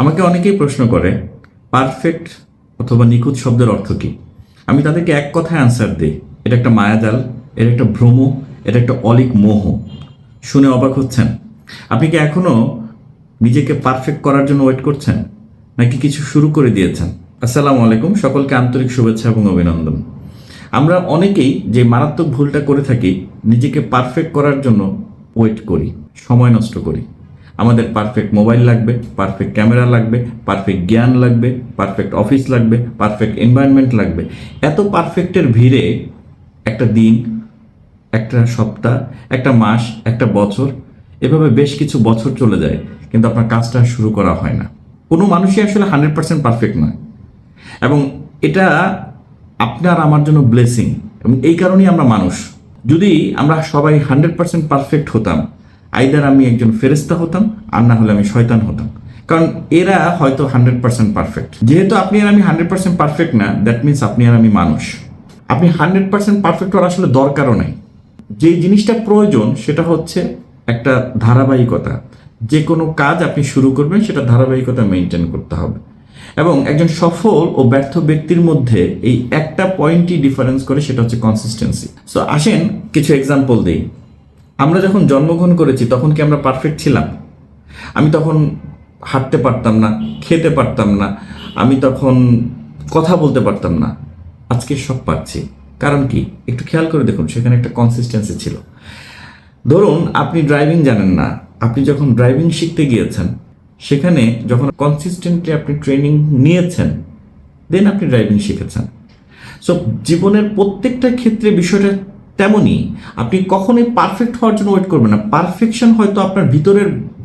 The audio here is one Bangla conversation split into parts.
আমাকে অনেকেই প্রশ্ন করে পারফেক্ট অথবা নিখুঁত শব্দের অর্থ কী। আমি তাদেরকে এক কথায় আনসার দিই, এটা একটা মায়াজাল, এটা একটা ভ্রম, এটা একটা অলীক মোহ। শুনে অবাক হচ্ছেন? আপনি কি এখনো নিজেকে পারফেক্ট করার জন্য ওয়েট করছেন, নাকি কিছু শুরু করে দিয়েছেন? আসসালামু আলাইকুম, সকলকে আন্তরিক শুভেচ্ছা এবং অভিনন্দন। আমরা অনেকেই যে মারাত্মক ভুলটা করে থাকি, নিজেকে পারফেক্ট করার জন্য ওয়েট করি, সময় নষ্ট করি। আমাদের পারফেক্ট মোবাইল লাগবে, পারফেক্ট ক্যামেরা লাগবে, পারফেক্ট জ্ঞান লাগবে, পারফেক্ট অফিস লাগবে, পারফেক্ট এনভায়রনমেন্ট লাগবে। এত পারফেক্টের ভিড়ে একটা দিন, একটা সপ্তাহ, একটা মাস, একটা বছর, এভাবে বেশ কিছু বছর চলে যায়, কিন্তু আপনার কাজটা শুরু করা হয় না। কোনো মানুষই আসলে 100% পারফেক্ট নয়, এবং এটা আপনার আমার জন্য ব্লেসিং। এবং এই কারণেই আমরা মানুষ। যদি আমরা সবাই 100% পারফেক্ট হতাম, আইদার আমি একজন ফেরেশতা হতাম, আর না হলে আমি শয়তান হতাম। কারণ এরা হয়তো 100% পারফেক্ট। যেহেতু আপনি আর আমি 100% পারফেক্ট না, দ্যাট মিনস আপনি আর আমি মানুষ। আপনি 100% পারফেক্ট হওয়ার আসলে দরকারও নেই। যে জিনিসটা প্রয়োজন সেটা হচ্ছে একটা ধারাবাহিকতা। যে কোনো কাজ আপনি শুরু করবেন, সেটা ধারাবাহিকতা মেনটেন করতে হবে। এবং একজন সফল ও ব্যর্থ ব্যক্তির মধ্যে এই একটা পয়েন্টই ডিফারেন্স করে, সেটা হচ্ছে কনসিস্টেন্সি। সো আসেন কিছু এক্সাম্পল দিই। আমরা যখন জন্মগ্রহণ করেছি তখন কি আমরা পারফেক্ট ছিলাম? আমি তখন হাঁটতে পারতাম না, খেতে পারতাম না, আমি তখন কথা বলতে পারতাম না। আজকে সব পারছি। কারণ কি? একটু খেয়াল করে দেখুন, সেখানে একটা কনসিস্টেন্সি ছিল। ধরুন আপনি ড্রাইভিং জানেন না, আপনি যখন ড্রাইভিং শিখতে গিয়েছেন, সেখানে যখন কনসিস্টেন্টলি আপনি ট্রেনিং নিয়েছেন, দেন আপনি ড্রাইভিং শিখেছেন। সো জীবনের প্রত্যেকটা ক্ষেত্রে বিষয়টা তেমনই। আপনি কখনোই পারফেক্ট হওয়ার জন্য ওয়েট করবেন না। পারফেকশন হয়তো আপনার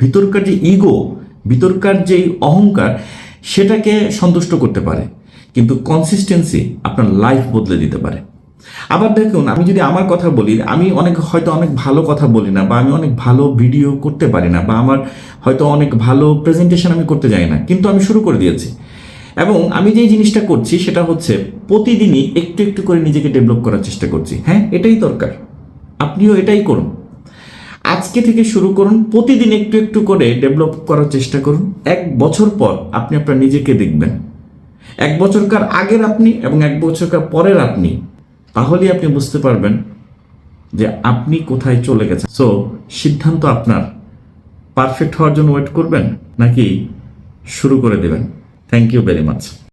ভিতরকার যে ইগো, ভিতরকার যে অহংকার, সেটাকে সন্তুষ্ট করতে পারে, কিন্তু কনসিস্টেন্সি আপনার লাইফ বদলে দিতে পারে। আবার দেখুন, আমি যদি আমার কথা বলি, আমি হয়তো অনেক ভালো কথা বলি না, বা আমি অনেক ভালো ভিডিও করতে পারি না, বা আমার হয়তো অনেক ভালো প্রেজেন্টেশন আমি করতে যাই না, কিন্তু আমি শুরু করে দিয়েছি। এবং আমি যে জিনিসটা করছি সেটা হচ্ছে প্রতিদিনই একটু একটু করে নিজেকে ডেভেলপ করার চেষ্টা করছি। হ্যাঁ, এটাই দরকার। আপনিও এটাই করুন। আজকে থেকে শুরু করুন, প্রতিদিন একটু একটু করে ডেভেলপ করার চেষ্টা করুন। 1 বছর পর আপনি আপনার নিজেকে দেখবেন, 1 বছরকার আগের আপনি এবং 1 বছরকার পরের আপনি। তাহলেই আপনি বুঝতে পারবেন যে আপনি কোথায় চলে গেছেন। সো সিদ্ধান্ত আপনার। পারফেক্ট হওয়ার জন্য ওয়েট করবেন, নাকি শুরু করে দেবেন? Thank you very much.